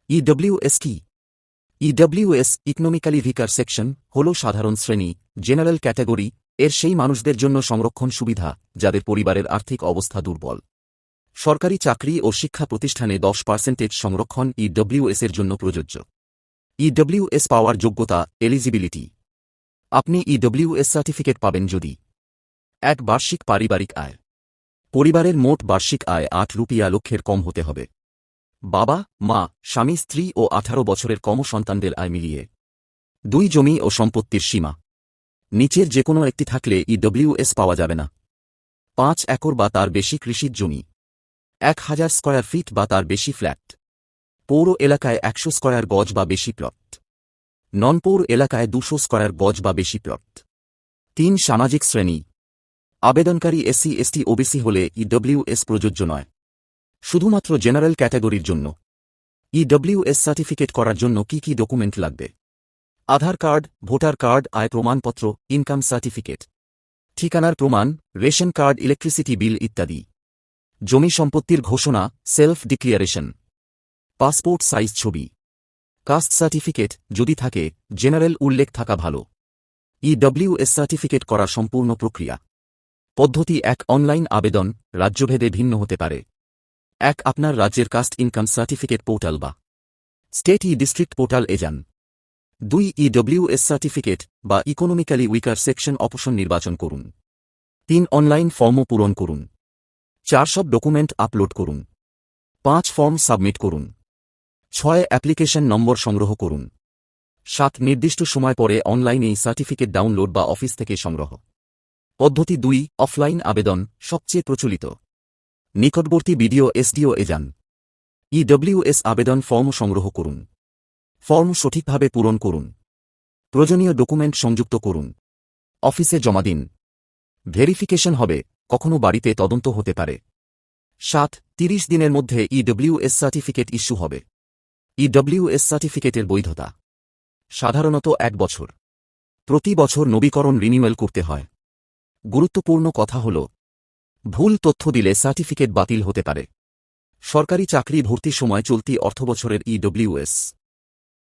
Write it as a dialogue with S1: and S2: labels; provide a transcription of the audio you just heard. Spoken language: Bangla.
S1: ইডব্লিউএস কি? ইডব্লিউএস ইকোনমিক্যালি ভিকার সেকশন হল সাধারণ শ্রেণী, জেনারেল ক্যাটাগরি এর সেই মানুষদের জন্য সংরক্ষণ সুবিধা যাদের পরিবারের আর্থিক অবস্থা দুর্বল। সরকারি চাকরি ও শিক্ষা প্রতিষ্ঠানে 10% সংরক্ষণ ইডব্লিউএস এর জন্য প্রযোজ্য। ইডব্লিউএস পাওয়ার যোগ্যতা এলিজিবিলিটি। আপনি ইডব্লিউএস সার্টিফিকেট পাবেন যদি: 1 বার্ষিক পারিবারিক আয়। পরিবারের মোট বার্ষিক আয় 8 রুপিয়া লক্ষের কম হতে হবে। বাবা, মা, স্বামী, স্ত্রী ও 18 বছরের কম সন্তানদের আয় মিলিয়ে। 2 জমি ও সম্পত্তির সীমা। নিচের যেকোনো একটি থাকলে ইডব্লিউএস পাওয়া যাবে না: 5 একর বা তার বেশি কৃষিজ জমি, 1000 স্কয়ার ফিট বা তার বেশি ফ্ল্যাট, পৌর এলাকায় 100 স্কয়ার গজ বা বেশি প্লট, নন পৌর এলাকায় 200 স্কয়ার গজ বা বেশি প্লট। 3 সামাজিক শ্রেণী। আবেদনকারী এসসি, এসটি, ওবিসি হলে ইডব্লিউএস প্রযোজ্য নয়, শুধুমাত্র জেনারেল ক্যাটাগরির জন্য। ইডব্লিউএস সার্টিফিকেট করার জন্য কি কি ডকুমেন্ট লাগবে: আধার কার্ড, ভোটার কার্ড, আয় প্রমাণপত্র, ইনকাম সার্টিফিকেট, ঠিকানার প্রমাণ, রেশন কার্ড, ইলেকট্রিসিটি বিল ইত্যাদি। জমি সম্পত্তির ঘোষণা, সেলফ ডিক্লিয়ারেশন, পাসপোর্ট সাইজ ছবি, কাস্ট সার্টিফিকেট যদি থাকে, জেনারেল উল্লেখ থাকা ভালো। ইডব্লিউএস সার্টিফিকেট করার সম্পূর্ণ প্রক্রিয়া। পদ্ধতি: 1 অনলাইন আবেদন, রাজ্যভেদে ভিন্ন হতে পারে। 1 আপনার রাজ্যের কাস্ট ইনকাম সার্টিফিকেট পোর্টাল বা স্টেট ডিস্ট্রিক্ট পোর্টাল এ যান। 2 ইডব্লিউএস সার্টিফিকেট বা ইকোনমিক্যালি উইকার সেকশন অপশন নির্বাচন করুন। 3 অনলাইন ফর্ম পূরণ করুন। 4 সব ডকুমেন্ট আপলোড করুন। 5 ফর্ম সাবমিট করুন। 6 অ্যাপ্লিকেশন নম্বর সংগ্রহ করুন। 7 নির্দিষ্ট সময় পরে অনলাইনে এই সার্টিফিকেট ডাউনলোড বা অফিস থেকে সংগ্রহ। পদ্ধতি 2 অফলাইন আবেদন, সবচেয়ে প্রচলিত। নিকটবর্তী বিডিও এসডিও এ যান। ইডব্লিউএস আবেদন ফর্ম সংগ্রহ করুন। ফর্ম সঠিকভাবে পূরণ করুন। প্রয়োজনীয় ডকুমেন্ট সংযুক্ত করুন। অফিসে জমা দিন। ভেরিফিকেশন হবে, কখনো বাড়িতে তদন্ত হতে পারে। 7 30 দিনের মধ্যে ইডব্লিউএস সার্টিফিকেট ইস্যু হবে। ইডব্লিউএস সার্টিফিকেটের বৈধতা সাধারণত 1 বছর। প্রতি বছর নবীকরণ রিনিউয়াল করতে হয়। গুরুত্বপূর্ণ কথা হল, ভুল তথ্য দিলে সার্টিফিকেট বাতিল হতে পারে। সরকারি চাকরি ভর্তির সময় চলতি অর্থবছরের ইডব্লিউএস